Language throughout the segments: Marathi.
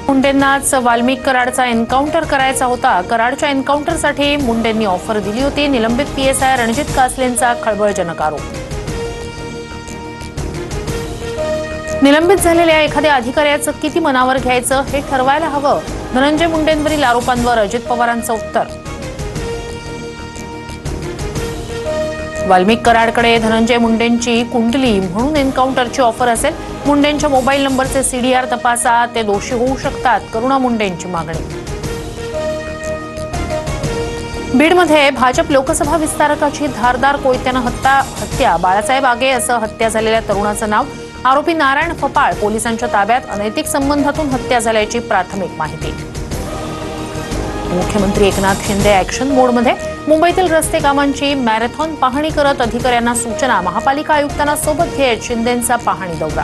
मुंडेंनाच वाल्मिक कराडचा एन्काउंटर करायचा होता। कराडच्या एन्काउंटरसाठी मुंडेंनी ऑफर दिली होती। निलंबित पीएसआय रणजित कासलेंचा खळबळजनक आरोप। निलंबित झालेल्या एखाद्या अधिकाऱ्याचं किती मनावर घ्यायचं हे ठरवायला हवं। धनंजय मुंडेंवरील आरोपांवर अजित पवारांचं उत्तर। वाल्मिक कराडकडे धनंजय मुंडेंची कुंडली म्हणून एन्काउंटरची ऑफर असेल। मुंडेंच्या मोबाईल नंबरचे सीडीआर तपासा, ते दोषी होऊ शकतात, करुणा मुंडेंची मागणी। बीडमध्ये भाजप लोकसभा विस्तारकाची धारदार कोयत्यानं हत्या। बाळासाहेब आगे असं हत्या झालेल्या तरुणाचं नाव। आरोपी नारायण फपाळ पोलिसांच्या ताब्यात। अनैतिक संबंधातून हत्या झाल्याची प्राथमिक माहिती। मुख्यमंत्री एकनाथ शिंदे ऍक्शन मोडमध्ये। मुंबईतील रस्ते कामांची मॅरेथॉन पाहणी करत अधिकाऱ्यांना सूचना। महापालिका आयुक्तांना सोबत घेत शिंदेंचा पाहणी दौरा।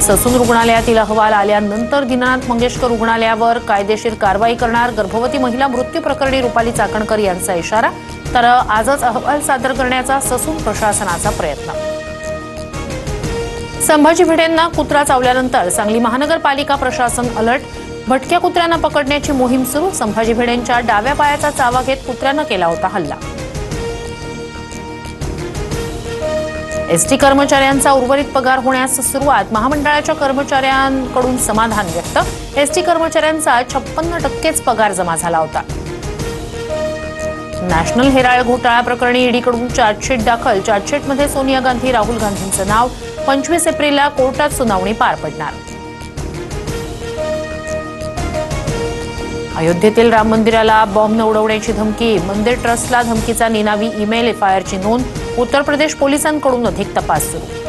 ससून रुग्णालयातील अहवाल आल्यानंतर दीनानाथ मंगेशकर रुग्णालयावर कायदेशीर कारवाई करणार। गर्भवती महिला मृत्यू प्रकरणी रुपाली चाकणकर यांचा इशारा। तर आजच अहवाल सादर करण्याचा ससून प्रशासनाचा प्रयत्न। संभाजी भिडेंना कुत्रा चावल्यानंतर सांगली महानगरपालिका प्रशासन अलर्ट। भटक्या कुत्र्यांना पकडण्याची मोहीम सुरू। संभाजी भिडेंच्या डाव्या पायाचा चावा घेत कुत्र्यानं केला होता हल्ला। एसटी कर्मचाऱ्यांचा उर्वरित पगार होण्यास सुरुवात। महामंडळाच्या कर्मचाऱ्यांकडून समाधान व्यक्त। एसटी कर्मचाऱ्यांचा 56% पगार जमा झाला होता। नॅशनल हेराल्ड घोटाळा प्रकरणी ईडीकडून चार्जशीट दाखल। चार्जशीटमध्ये सोनिया गांधी, राहुल गांधींचं नाव। 25 एप्रिलला कोर्टात सुनावणी पार पडणार। अयोध्येतील राम मंदिराला बॉम्ब उडवण्याची धमकी। मंदिर ट्रस्टला धमकीचा निनावी ईमेल। एफआयआरची नोंद। उत्तर प्रदेश पोलिसांकडून अधिक तपास सुरू।